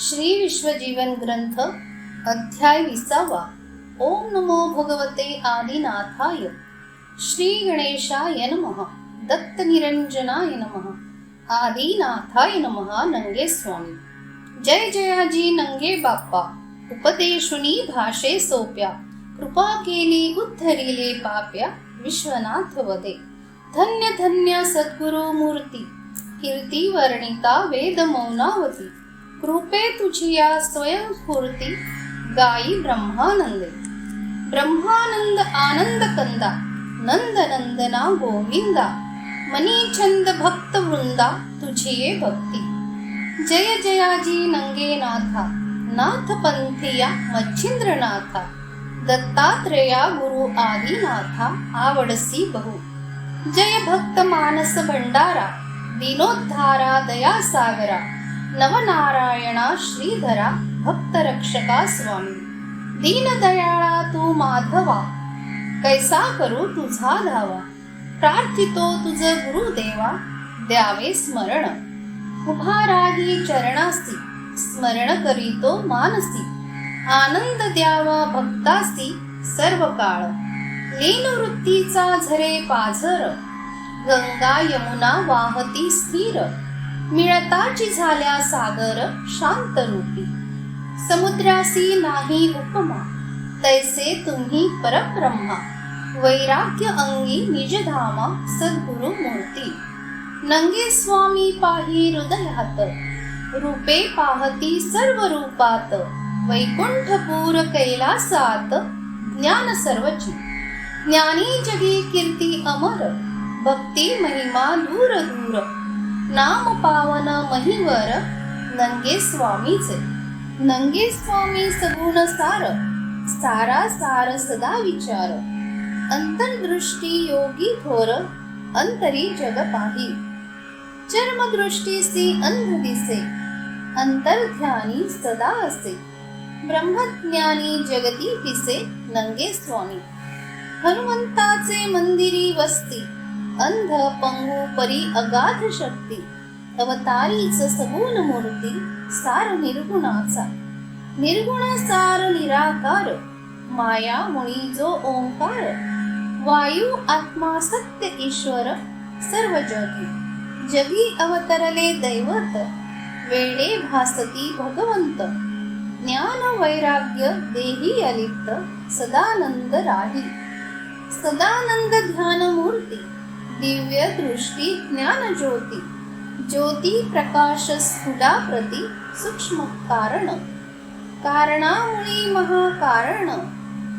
श्री विश्वजीवन ग्रंथ अध्याय 20. ओम नमो भगवते आदिनाथाय. श्री गणेशाय नमः. दत्त निरंजनाय नमः. आदिनाथाय नमः. नंगे स्वामी. जय जयाजी नंगे बाप्पा. उपदेशुनी भाषे सोप्या. कृपा केली उद्धरिले पाप्या. विश्वनाथ वदे. धन्य धन्य सद्गुरु मूर्ती. कीर्ती वर्णिता वेद मौनावती. कृपे तुझिया स्वयंस्फूर्ती. गाई ब्रह्मानंदे. ब्रह्मानंद आनंद कंदा. नंद नंदना गोविंदा. मनी छंद भक्त वृंदा. तुझिये भक्ती. जय जयाजी नंगे नाथा. नाथ पंथिया मच्छिंद्र नाथा. दत्तात्रेया गुरु आदिनाथा. आवडसी बहु. जय भक्त मानस भंडारा. दीनोद्धारा दया सागरा. नवनारायणा श्रीधरा. भक्तरक्षका स्वामी. दीनदयाळा तू माधवा. कैसा करू तुझा धावा. प्रार्थितो तुझ गुरुदेवा. द्यावे स्मरण. उभा राही चरणासी. स्मरण करीतो मानसी. आनंद द्यावा भक्तासी. सर्व काळ लीन वृत्तीचा झरे पाझर. गंगा यमुना वाहती स्थिर. मिळताची झाल्या सागर शांत रूपी. समुद्रासी नाही उपमा. तैसे तुम्ही परब्रह्मा. वैराग्य अंगी निजधामा. सद्गुरु मूर्ती. नंगे स्वामी पाही हृदयात. रूपे पाहती सर्व रूपात. वैकुंठपूर कैलासात. ज्ञान सर्वची. ज्ञानी जगी कीर्ती अमर. भक्ती महिमा दूर दूर. नाम पावन महिवर. नंगे स्वामीचे. नंगे स्वामी सगुण सार. सारा सार सदा विचार. अंतर्दृष्टी योगी थोर. अंतरी जग पाही. चर्मदृष्टीसी अंध दिसे. अंतर्ध्यानी सदा असे. ब्रह्मज्ञानी जगती पिसे. नंगे स्वामी. हनुमंताचे मंदिरी वस्ती. अंध पंगू परी अगाध शक्ती. अवतारीच सगुण मूर्ती. सार निर्गुणाचा. निर्गुण सार निराकार. माया मुळी जो ओंकार. वायू आत्मा सत्य ईश्वर. सर्व जगी. जगी अवतरले दैवत. वेळे भासती भगवंत. ज्ञान वैराग्य देही अलिप्त. सदानंद राही. सदानंद ध्यान मूर्ती. दिव्य दृष्टी ज्ञान ज्योती. ज्योती प्रकाश स्फुटा प्रती. सूक्ष्म कारण. कारणामुळी महाकारण.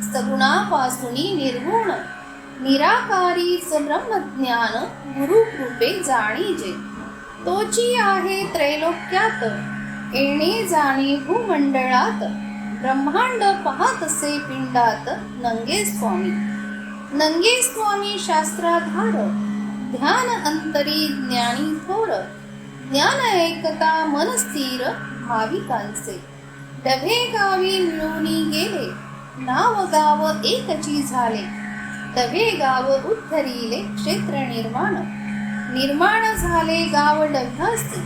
सगुणापासूनी निर्गुण. निराकारीच ब्रह्मज्ञान. गुरु कृपे जाणीजे. तोची आहे त्रैलोक्यात. येणे जाणे भूमंडळात. ब्रह्मांड पाहतसे पिंडात. नंगे स्वामी. नंगे स्वामी शास्त्राधार. ध्यान अंतरी ज्ञानी थोर. ज्ञान एकता मन स्थिर. भाविकांचे डभे गावी मिळूनी गेले. नाव गाव एकची झाले. डभे गाव उद्धरिले. क्षेत्र निर्माण. निर्माण झाले गाव डभ्यासी.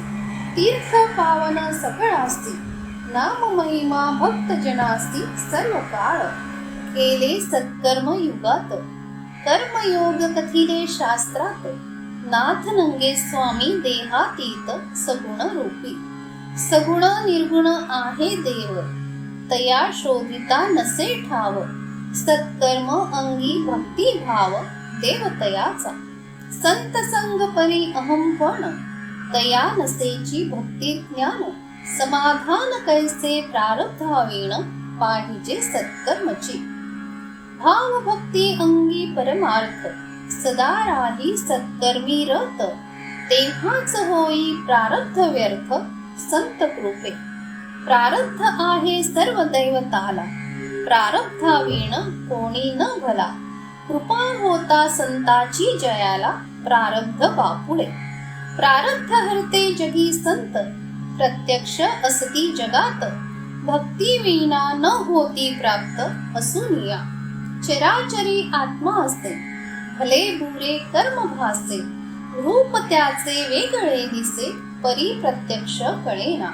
तीर्थ पावन सकळासी. नाम महिमा भक्त जनासी. सर्व काळ केले सत्कर्म युगात. कर्मयोग कथिले शास्त्रात. नाथ नंगे स्वामी देहातीत. सगुण रूपी. सगुण निर्गुण आहे देव. तया शोभिता नसे ठाव. सत्कर्म अंगी भक्ती भाव. देवतयाचा. संत संग परी अहंपण. तया नसेची भक्ती ज्ञान. समाधान कैसे प्रारब्धावीण. पाहिजे सत्कर्मची. भाव भक्ती अंगी परमार्थ. सदा राही सत्कर्मी रत. तेव्हाच होई प्रारब्ध व्यर्थ. संत कृपे. प्रारब्ध आहे सर्व दैवताला. प्रारब्धावीण कोणी न भला. कृपा होता संताची जयाला. प्रारब्ध बापुडे. प्रारब्ध हरते जगी संत. प्रत्यक्ष असती जगात. भक्ती विना न होती प्राप्त. असुनिया. चराचरी आत्मा असे. भले बुरे कर्म भासे. रूप त्याचे वेगळे दिसे. परी प्रत्यक्ष कळेना.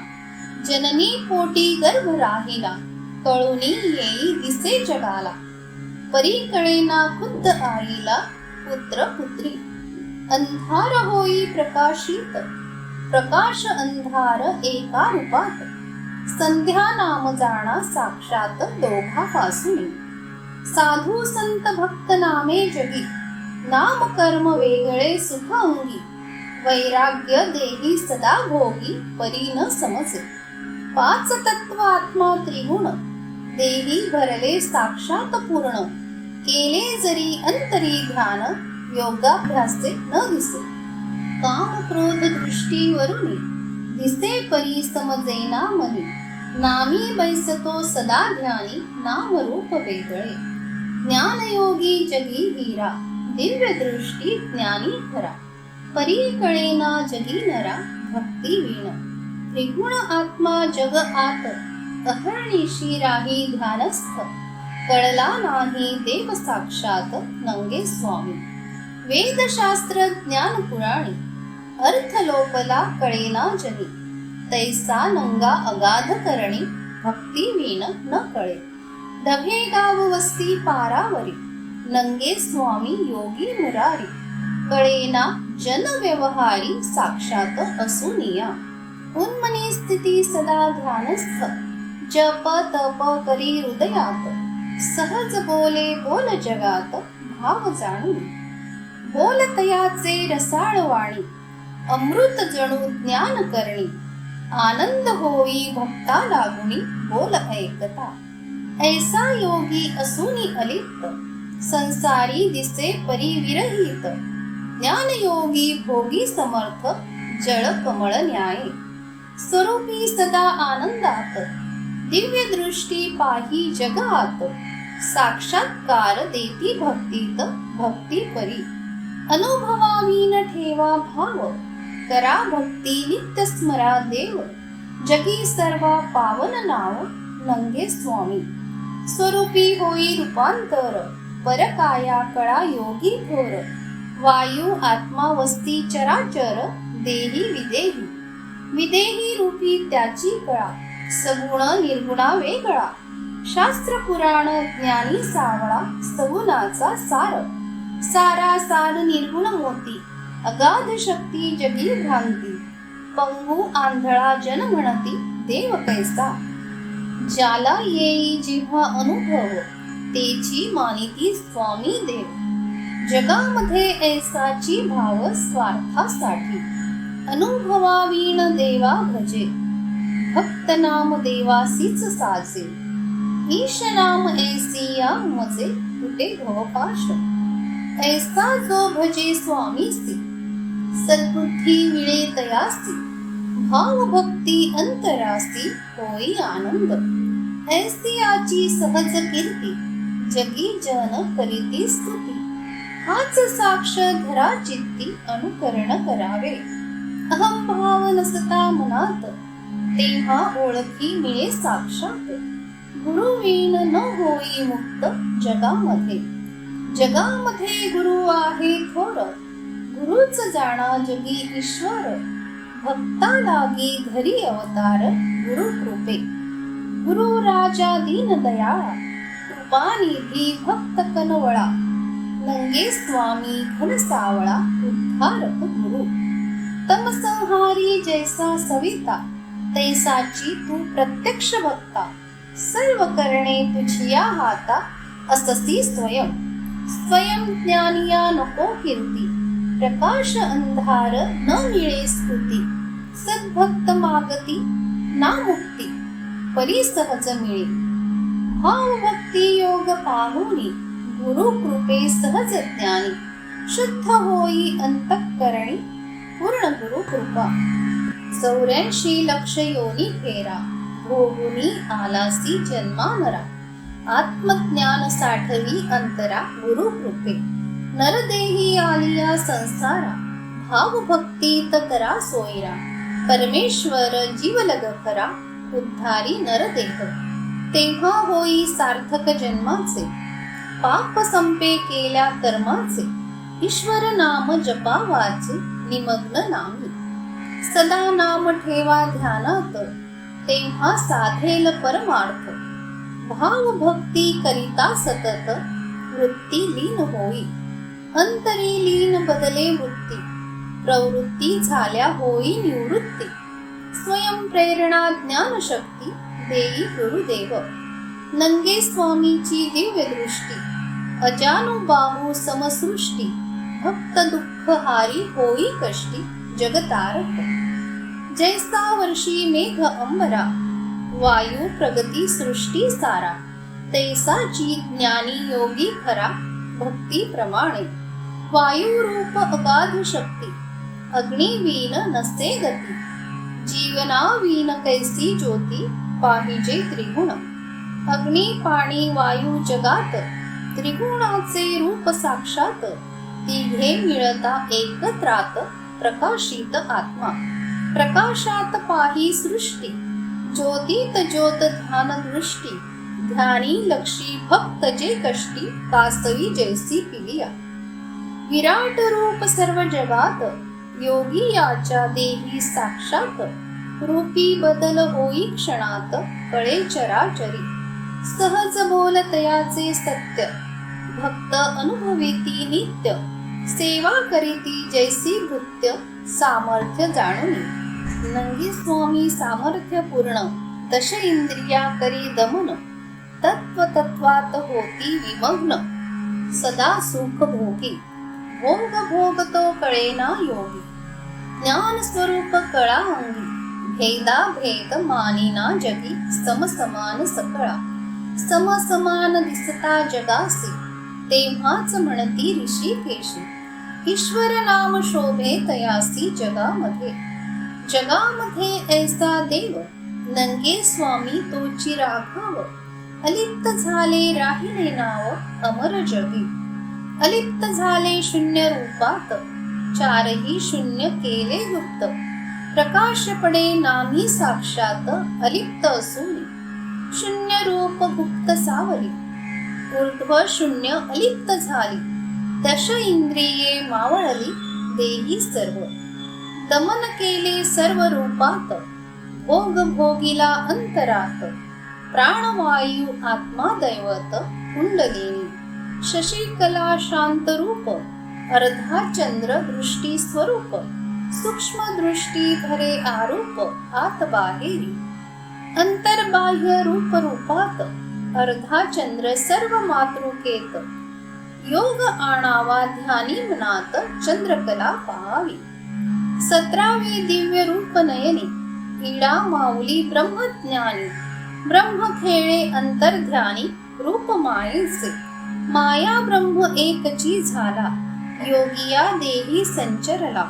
जननी पोटी गर्भ राहिला, कळुनी येई दिसे जगाला. परी कळेना खुद्द आईला, पुत्र पुत्री. अंधार होई प्रकाशित, प्रकाश अंधार एका रूपात. संध्या नाम जाणा साक्षात दोघापासून. साधू संत भक्त नामे जगी, नाम कर्म वेगळे सुख अंगी. वैराग्य देही सदा भोगी, परी न समजे. पाच तत्व आत्मा त्रिगुण, देही भरले साक्षात पूर्ण. केले जरी अंतरी ध्यान, योगाभ्यासे न दिसे. काम क्रोध दृष्टीवरुनी, दिसे परी समजेना मनी. नामी बैसतो सदा ध्यानी, नाम रूप वेगळे. ज्ञानयोगी जगी हीरा, दिव्य दृष्टी ज्ञानी खरा. परी कळेना जगी नरा, भक्ती वीण. त्रिगुण आत्मा जग आत, अहर्निशी राही ध्यानस्थ. कळला नाही देव साक्षात, नंगे स्वामी. वेदशास्त्र ज्ञान पुराणी, अर्थ लोपला कळेना जनी. तैसा नंगा अगाध करणी, भक्ती वीण न कळे. डभे गाव वस्ती पारावरी, नंगे स्वामी योगी मुरारी. कळेना जन व्यवहारी, साक्षात असुनिया. उन्मनी स्थिती सदा ध्यानस्थ, जप तप करी हृदयात. सहज बोले बोल जगात, भाव जाणून. बोल तयाचे रसाळ वाणी, अमृत जणू ज्ञान करणी. आनंद होई भक्ता लागुनी, बोल ऐकता. ऐसा योगी असुनी अलिप्त, संसारी दिसे परी विरहित. ज्ञानयोगी भोगी समर्थ, जळ कमळ न्याय. स्वरूपी सदा आनंदात, दिव्य दृष्टी पाही जगात. साक्षात्कार देती भक्तीत, भक्ती परी. अनुभवावी न ठेवा भाव, करा भक्ती नित्य स्मरा देव. जगी सर्वा पावन नाव, नंगे स्वामी. स्वरूपी होई रूपांतर, परकाया कळा योगी थोर. वायू आत्मा वस्ती चराचर, देही विदेही. विदेही रूपी त्याची कळा, सगुण निर्गुणा वेगळा. शास्त्र पुराण ज्ञानी सावळा, सगुणाचा सार. सारा सार निर्गुण मोती, अगाध शक्ती जगी भ्रांती. पंगू आंधळा जन म्हणती, देव कैसा. ज्याला येई जिव्हा अनुभव, तेची मानिती स्वामी देव. जगामध्ये ऐसाची भाव स्वार्थासाठी, अनुभवावीण देवा भजे. भक्त नाम देवासीच साजे, ईश नाम ऐसिया मजे. कुठे भवपाश, ऐसा जो भजे स्वामीसी. सद्बुद्धी मिळे तयासी, भाव भक्ती अंतरासी. होई आनंद, ऐसियाची सहज कीर्ती. जगी जन करीती स्तुती. हाच साक्ष धरा चित्ती, अनुकरण करावे. अहम भाव नसता मनात, तेव्हा ओळखी मिळे साक्षात. गुरुवीण न होई मुक्त जगामध्ये. जगामध्ये गुरु आहे थोर, गुरुच जाणा जगी ईश्वर. भक्ता लागी धरी अवतार, गुरु कृपे. गुरु राजा दीन दयाळा, कृपानिधी भक्त कनवळा. नंगे स्वामी घन सावळा, उद्धारक गुरु. तमसंहारी जैसा सविता, तैसाची तू प्रत्यक्ष भक्ता. सर्व करणे तुझिया हाता, अससी स्वयं. स्वयं ज्ञानिया नको कीर्ती, प्रकाश अंधार न मिळे स्तुती. सद्भक्त मागती ना मुक्ती, परी सहज मिळे. भाव भक्ती योग पाहुनी, गुरु कृपे सहज ज्ञानी. शुद्ध होई अंतःकरणी, पूर्ण गुरु कृपा. 84 लक्ष योनी फेरा, भोगुनी आलासी जन्मानरा. आत्मज्ञान साठवी अंतरा, गुरु कृपे. नरदेही आलिया संसारा, भाव भक्तीत करा सोयरा. परमेश्वर जीवलग खरा, उद्धारी नरदेह. तेव्हा होई सार्थक जन्माचे, पाप संपे केल्या कर्माचे. ईश्वर नाम जपा वाचे, निमग्न नामी. सदा नाम ठेवा ध्यानात, तेव्हा साधेल परमार्थ. भाव भक्ती करिता सतत वृत्ती लीन होई. अंतरी लीन बदले वृत्ती, प्रवृत्ती झाल्या होई निवृत्ती. स्वयं प्रेरणा ज्ञान शक्ती देई गुरुदेव. नंगे स्वामीची दिव्य दृष्टी, अजानुबाहू समसृष्टी. भक्त दुःख हारी होई कष्टी, जगतारक. जैसा वर्षी मेघ अंबरा, वायू प्रगती सृष्टी सारा. तैसाची ज्ञानी योगी खरा, भक्ती प्रमाणे. वायू रूप अगाध शक्ती, अग्निवीन नसे गती. जीवनावीन कैसी ज्योती, पाहिजे त्रिगुण. अग्नी पाणी वायू जगात, त्रिगुणाचे रूप साक्षात. तिघे मिळता एकत्रात, प्रकाशित आत्मा. प्रकाशात पाही सृष्टी, ज्योतीत ज्योत ध्यान दृष्टी. ध्यानी लक्षी भक्त जे कष्टी, कासवी जैसी पिलिया. विराट रूप सर्व जगात, योगी याच्या देही साक्षात. रूपी बदल होई क्षणात, कळे चराचरी. सहज बोल तयाचे सत्य, भक्त अनुभविती नित्य. सेवा करीती जैसी भृत्य, सामर्थ्य जाणून. नंगी स्वामी सामर्थ्य पूर्ण, दश इंद्रिया करी दमन. तत्व तत्वात होती विमग्न, सदा सुख भोगी. भोग भोगतो कळेना योगी, ज्ञान स्वरूप कळा अंगी. भेदा भेद मानिना जगी, समसमान सकळा. समसमान दिसता जगासी, तेव्हाच म्हणती ऋषिकेशी. ईश्वर नाम शोभे तयासी जगामध्ये. जगामध्ये ऐसा देव, नंगे स्वामी तोची राघव. अलिप्त झाले राहिले नाव, अमर जगी. अलिप्त झाले शून्य रूपात, चारही शून्य केले गुप्त. प्रकाश पडे नामी साक्षात, अलिप्त असून. शून्य रूप गुप्त सावली, ऊर्ध्व शून्य अलिप्त झाली. दश इंद्रिये मावळली, देही सर्व. दमन केले सर्व रूपात, भोग भोगिला अंतरात. प्राणवायू आत्मा दैवत, कुंडलिनी. शशिकला शांत रूप, अर्धा चंद्र दृष्टी स्वरूप. सूक्ष्म दृष्टी भरे आरूप, आत बाहेरी. अंतर्बाह्य रूप रूपात, अर्धा चंद्र सर्व मातृकेत. योग आणावा ध्यानी मनात, चंद्रकला पाहावी. 17वे दिव्य रूप नयनी, इडा माऊली ब्रह्मज्ञानी. ब्रह्म खेळे अंतर्ध्यानी, रूप मायेचे. माया ब्रह्म एकची झाला, योगिया देही संचरला.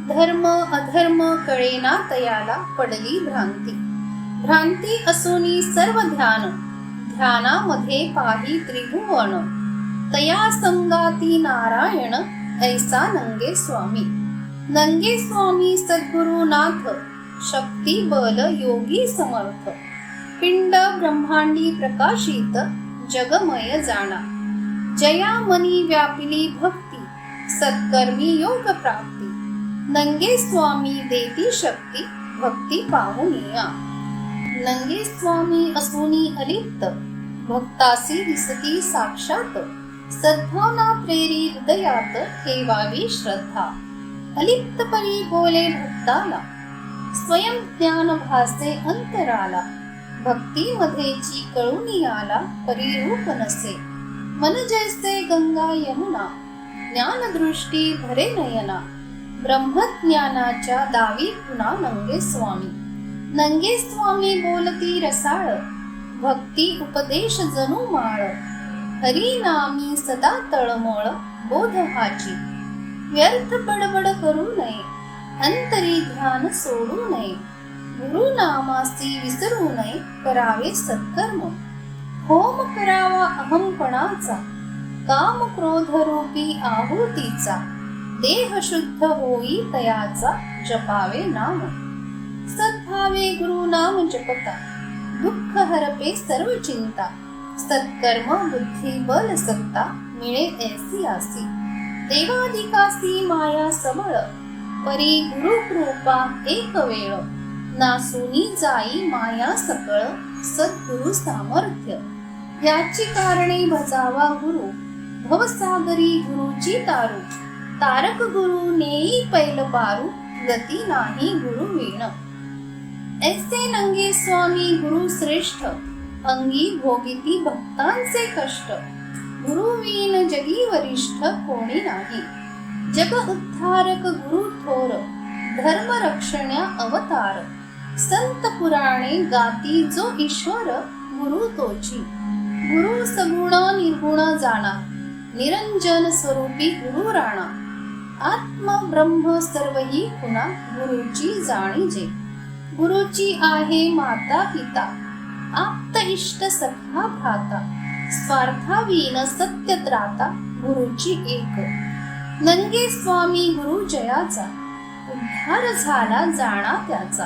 धर्म अधर्म कळेना तयाला, पडली भ्रांती. भ्रांती असोनी सर्व ध्यान, ध्यानामध्ये पाही त्रिभुवन. तया संगाती नारायण, ऐसा नंगे स्वामी. नंगे स्वामी सद्गुरुनाथ, शक्ती बल योगी समर्थ. पिंड ब्रह्मांडी प्रकाशित, जगमय जाणा. जया मनी व्यापिली भक्ती, सत्कर्मी योग प्राप्ती. नंगे स्वामी देती शक्ती, भक्ती पाहुनिया. नंगे स्वामी असुनी अलिप्त, भक्तासी दिसती साक्षात. सद्भावना प्रेरी हृदयात, ठेवावी श्रद्धा. अलिप्त परी बोले भक्ताला, स्वयं ज्ञान भासे अंतराला. भक्ती मध्येची कळून आला, परिरूप नसे. मन जैसे गंगा यमुना, ज्ञानदृष्टी भरे नयना. ब्रह्मज्ञानाच्या दावी पुन्हा नंगे स्वामी. नंगे स्वामी बोलती रसाळ, भक्ती उपदेश जणू माळ. हरी नामी सदा तळमळ, बोध हाची. व्यर्थ बडबड करू नये, अंतरी ध्यान सोडू नये. गुरु नामासी विसरू नये, करावे सत्कर्म. होम करावा अहमपणाचा, काम क्रोध रूपी आहुतीचा. देह शुद्ध होई तयाचा, जपावे नाम. सद्भावे गुरु नाम जपता, दुःख हरपे सर्व चिंता. सत्कर्म बुद्धी बल सत्ता, मिळे ऐसी आसी. देवाधिकासी माया सबळ, परी गुरु कृपा एक वेळ. नासूनी जाई माया सकळ सद्गुरु सामर्थ्य. याची कारणे भजावा गुरु भवसागरी गुरुची तारू. तारक गुरु नेई पैल पारू गती नाही गुरु वीण. ऐसे नंगे स्वामी गुरु श्रेष्ठ अंगी भोगिती भक्तांचे कष्ट. गुरु वीण जगी वरिष्ठ कोणी नाही. जग उद्धारक गुरु थोर धर्म रक्षण्या अवतार. संत पुराणे गाती जो ईश्वर गुरु तोची. गुरु सगुण निर्गुण जाणा निरंजन स्वरूपी गुरु राणा. आत्म ब्रह्म सर्वही खुणा गुरुची जाणीजे. गुरुची आहे माता पिता आप्त इष्ट सखा भ्राता. स्वार्थावीन सत्य त्राता गुरुची एक. नंगे स्वामी गुरु जयाचा उद्धार झाला जाणा त्याचा.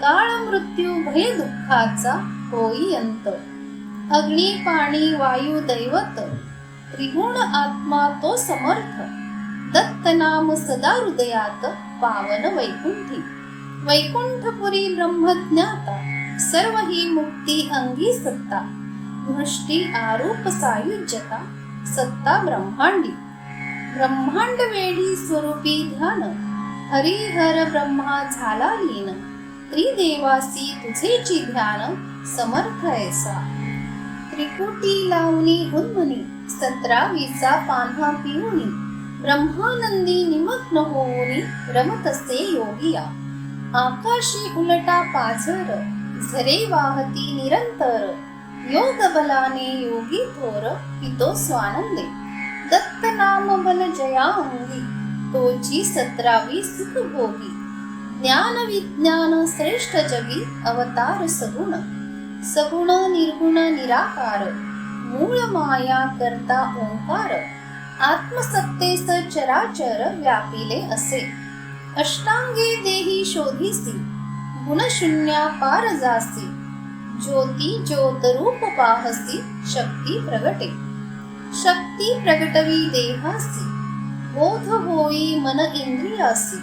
काळ मृत्यू भय दुःखाचा होई अंत. अग्नी पाणी वायू दैवत त्रिगुण आत्मा तो समर्थ. दत्त नाम सदा हृदयात पावन वैकुंठी. वैकुंठपुरी ब्रह्मज्ञाता सर्व ही मुक्ती अंगी सत्ता. दृष्टी आरूप सायुज्यता सत्ता ब्रह्मांडी. ब्रह्मांड वेढी स्वरूपी ध्यान हरिहर ब्रह्मा झाला लीन. त्रिदेवासी तुझेची ध्यान समर्थ ऐसा. त्रिकुटी लावणी उन्मनी 17वीचा पान्हा पिऊनी. ब्रह्मानंदी निमग्न होऊनी रमतसे योगिया. आकाशी उलटा पाझर झरे वाहती निरंतर. योग बलाने योगी थोर पितो स्वानंदे. दत्त नाम बल जया अंगी तोची 17वी सुख भोगी. ज्ञान विज्ञान श्रेष्ठ जगी अवतार सगुण. सगुण निर्गुण निराकार मूळ माया करता ओंकार. आत्मसत्तेस चराचर व्यापिले असे. अष्टांगे देही शोधिसी गुणशून्या पार जासी. ज्योती ज्योत रूप पाहसी शक्ती प्रगटे. शक्ती प्रगटवी देहासी बोध होई मन इंद्रियासी.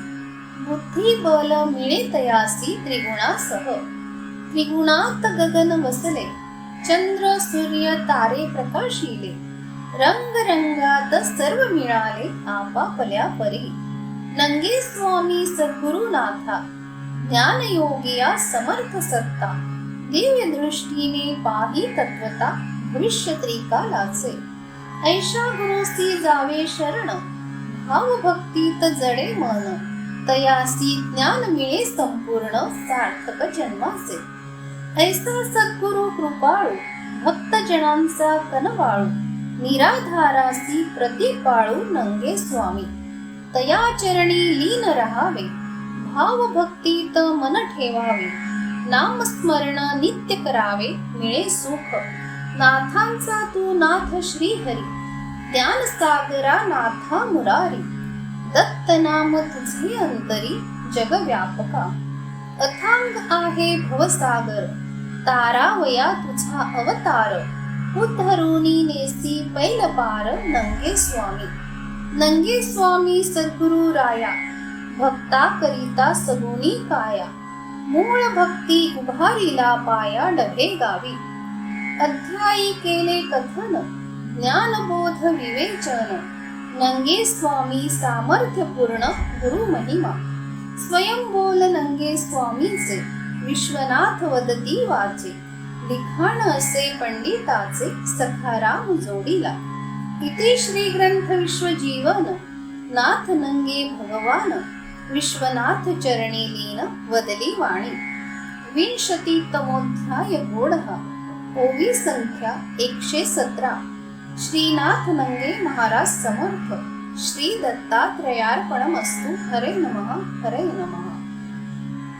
बुद्धी बल मिळे तयासी त्रिगुणासह. त्रिगुणात गगन वसले चंद्र सूर्य तारे प्रकाशिले. रंग रंगात सर्व मिळाले आपापल्या परी. नंगे स्वामी सद्गुरुनाथा ज्ञान योगिया समर्थ सत्ता. दिव्य दृष्टीने पाही तत्वता भविष्य त्रिकालाचे. ऐशा गुरुसी जावे शरण भाव भक्तीत जडे मन. तयासी ज्ञान मिळे संपूर्ण सार्थक जन्माचे. ऐसा सद्गुरु कृपाळू भक्तजनांचा कनवाळू. निराधारासी प्रतिपाळू नंगे स्वामी. तया चरणी लीन रहावे भाव भक्तीत मन ठेवावे. नामस्मरण नित्य करावे मिळे सुख. नाथांचा तू नाथ श्रीहरी ज्ञान सागरा नाथा मुरारी. दत्त नाम तुझे अंतरी जग व्यापका. अथांग आहे भवसागर तारावया तुझा अवतार. उद्धरुनी नेसी पैल पार नंगे स्वामी. नंगे स्वामी सद्गुरु राया भक्ता करिता सगुणी काया. मूळ भक्ती उभारिला पाया डभे गावी. अध्यायी केले कथन ज्ञानबोध विवेचन. नंगे स्वामी सामर्थ्य पूर्ण गुरु महिमा. स्वयं बोल नंगे स्वामीचे विश्वनाथ वदती वाचे. लिखाण असे पंडिताचे सखाराम जोडीला. इति श्री ग्रंथ विश्वजीवन नाथ नंगे भगवान. विश्वनाथ चरणी लीन वदली वाणी. 20तमोध्याय गोडहा. ओवी संख्या 117. श्रीनाथ नंगे महाराज समर्थ. श्री दत्तात्रयार्पणमस्तु. हरे नमः हरे नमः.